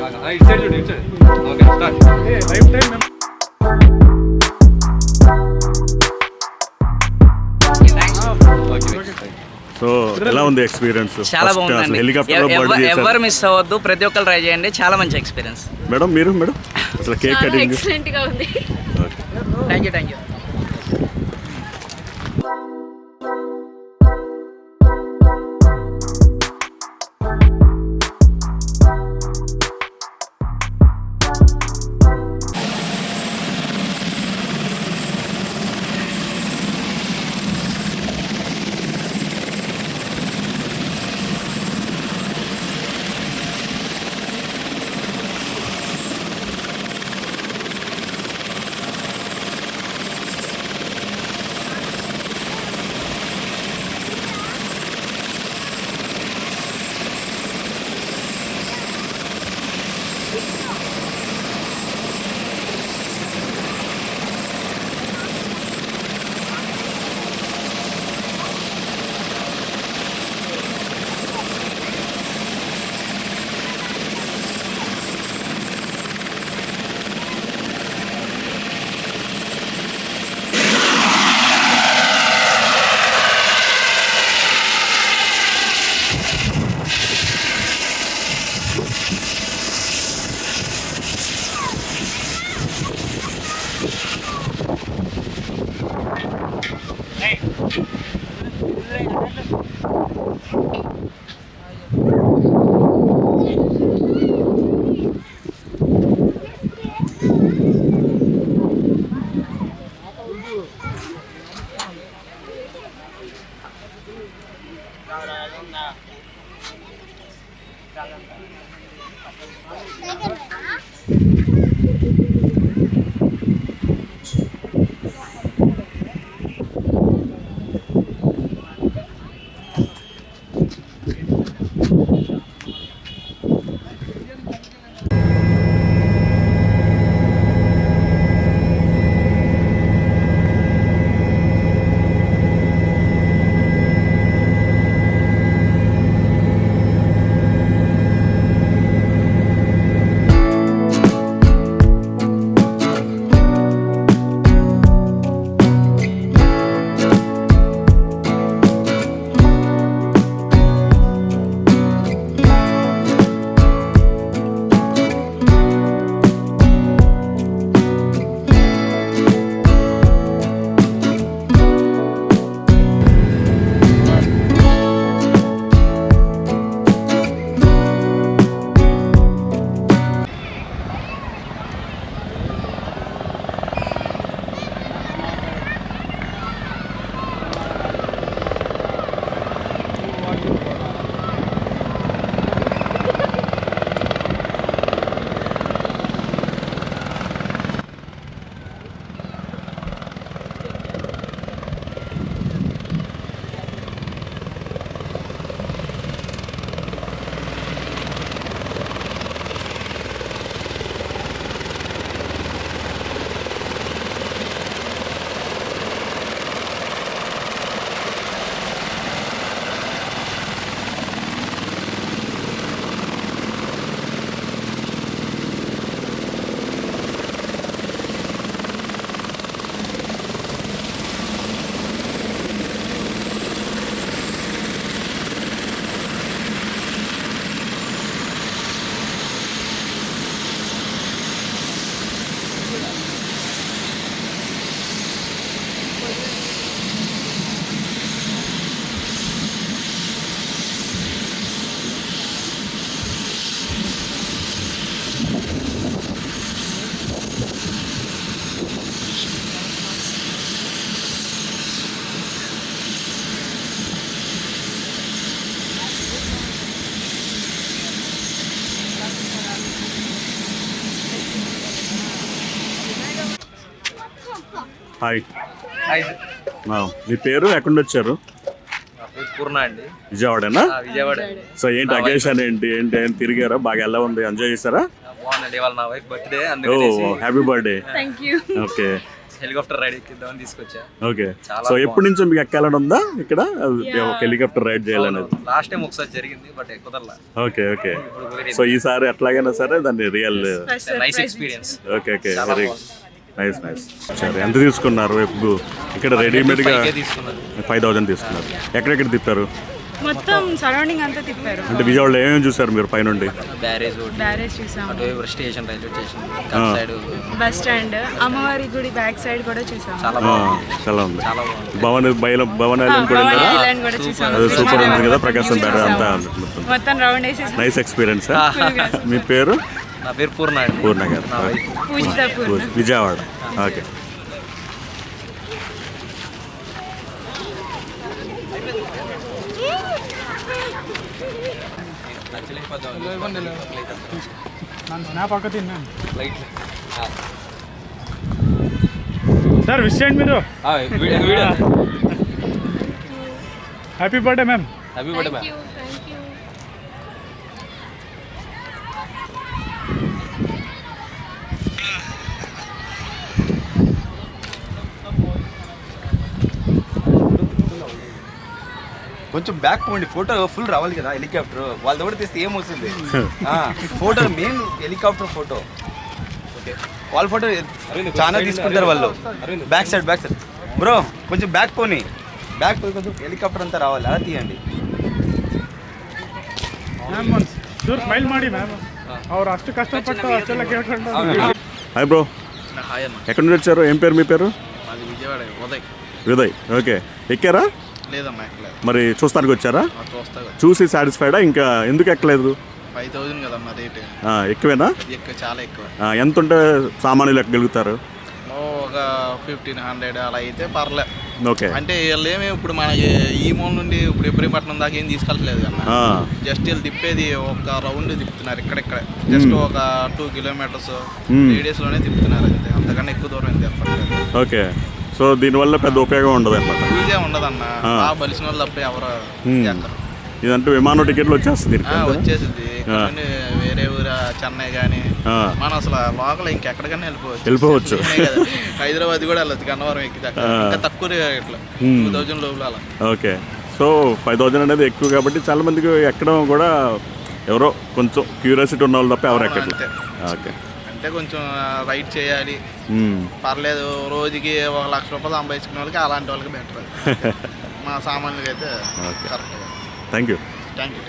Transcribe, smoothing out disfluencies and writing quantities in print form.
ఇటు సైడ్ చూడు, ఇటు side. Okay start. Life time so ఎలా ఉంది ఎక్స్పీరియన్స్? చాలా బాగుంది. హెలికాప్టర్ ఎవరు మిస్ అవ్వద్దు, ప్రతి ఒక్కరు ట్రై చేయండి, చాలా మంచి ఎక్స్పీరియన్స్. మేడం మీరు మేడం అసలు కేక్ కటింగ్ ఎక్సలెంట్ గా ఉంది. Thank you. హాయ్. మీ పేరు ఎక్కడి నుంచి వచ్చారు? పూర్ణ అండి. విజయవాడనా? విజయవాడ. సో ఏంటి అకేషన్ ఏంటి ఏంటి ఏం తిరిగారా? బాగా ఎలా ఉంది? ఎంజాయ్ చేస్తారా? బాగుందండి. వాళ్ళ నా wife birthday. Oh happy birthday. Thank you. Okay. Helicopter ride ఎక్కిద్దామని తీసుకొచ్చా. ఓకే. చాలా సో ఎప్పటి నుంచో మీకు ఎక్కాలని ఉందా ఇక్కడ ఒక హెలికాప్టర్ రైడ్ చేయాలనేది? లాస్ట్ టైం ఒకసారి జరిగింది, బట్ కుదరలా. Okay okay. సో ఈసారి ఎట్లాగైనా సరే దాన్ని real nice experience. Okay okay. Very nice nice. సరే, ఎంత తీసుకున్నారు? ఇప్పుడు ఇక్కడ రెడీమేడ్గా 5,000 తీసుకున్నారు. ఎక్కడెక్కడ తిప్పారు? మొత్తం సరౌండింగ్ అంతా తిప్పారు. అంటే విజయవాడలో ఏమేమి చూసారు మీరు పైనుండి? బ్యారేజ్ చూసాం, station, railway station, side bus stand, అమ్మవారి గుడి బ్యాక్ సైడ్ కూడా చూసాం. చాలా ఉంది. భవన్ ఐలాండ్ కూడా ఉందా? ఐలాండ్ కూడా చూసాం. అది సూపర్ ఉంది కదా, ప్రకాశం బ్యారేజ్ అంతా. మొత్తం రౌండ్ వేసేసి. Nice experience. మీ పేరు? నా పేరు పూర్ణ. పూర్ణ గారు, పూజిత పూర్ణ, విజయవాడ. ఓకే. సార్ విష్ చేయండి మీరు. Happy birthday ma'am. Happy birthday ma'am. కొంచెం బ్యాక్ పోండి, ఫోటో ఫుల్ రావాలి కదా. హెలికాప్టర్ వాళ్ళ దగ్గర తీస్తే ఏమవుతుంది? Photo main helicopter photo. Okay, వాళ్ళ ఫోటో చాలా తీసుకుంటారు వాళ్ళు. బ్యాక్ సైడ్ బ్రో, కొంచెం బ్యాక్ పోనీ, బ్యాక్ పోయి కొంచెం హెలికాప్టర్ అంతా రావాలి, అలా తీయండి. ಸ್ಮೈಲ್ ಮಾಡಿ ಮ್ಯಾಮ್, ಅವ್ರು ಅಷ್ಟು ಕಷ್ಟಪಟ್ಟು ಅಷ್ಟೆಲ್ಲ ಕೇಳ್ಕೊಂಡು. హాయ్ బ్రో, ఎక్కడి నుంచి వచ్చారు? ఏం పేరు మీ పేరు? విజయవాడ ఉదయ్. ఓకే. ఎక్కారా? లేదమ్మా, ఎక్కలేదు. మరి చూస్తానికి వచ్చారా? చూస్తా. చూసి సాటిస్ఫైడా? ఇంకా ఎందుకు ఎక్కలేదు? 5,000 కదమ్మా రేట్. ఎక్కువేనా? చాలా ఎక్కువ. ఎంత ఉంటే సామాన్యులు ఎక్కగలుగుతారు? ఒక 1,500 అలా అయితే పర్లే. ఓకే. అంటే వీళ్ళు ఏమి ఇప్పుడు మనకి ఈ మూల నుండి ఇప్పుడు ఇబ్రహీంపట్నం దాకా ఏం తీసుకెళ్ళట్లేదు కన్నా. జస్ట్ వీళ్ళు తిప్పేది ఒక రౌండ్ తిప్పుతున్నారు ఇక్కడిక్కడ. జస్ట్ ఒక 2 కిలోమీటర్స్ రేడియస్ లోనే తిప్పుతున్నారు అంతే, అంతకన్నా ఎక్కువ దూరం ఏం తిప్పట్లేదు. ఓకే. సో దీనివల్ల పెద్ద ఉపయోగం ఉండదు అనమాట. యూజే ఉండదన్న, బలిసిన వాళ్ళు తప్ప ఎవరు చేస్తారు. ఇదంటే విమానం టికెట్లు వచ్చేస్తుంది, వచ్చేసింది. వేరే ఊరు చెన్నై కానీ మనం అసలు లోకల్ ఇంకెక్కడికైనా వెళ్ళిపోవచ్చు. హైదరాబాద్ కూడా వెళ్ళచ్చు, గన్నవరం ఎక్కితే ఇంకా తక్కువ రేట్లో 2,000 లోపల అలా. ఓకే. సో 5,000 అనేది ఎక్కువ కాబట్టి చాలా మందికి ఎక్కడం కూడా ఎవరో కొంచెం క్యూరియాసిటీ ఉన్న వాళ్ళు తప్ప ఎవరు ఎక్కట్లేదు. ఓకే. అంటే కొంచెం రైడ్ చేయాలి, పర్లేదు. రోజుకి 1,00,000 రూపాయలు సంపాదించుకునే వాళ్ళకి అలాంటి వాళ్ళకి బెటర్. మా సామాన్యులకి అయితే correct. Thank you. Thank you.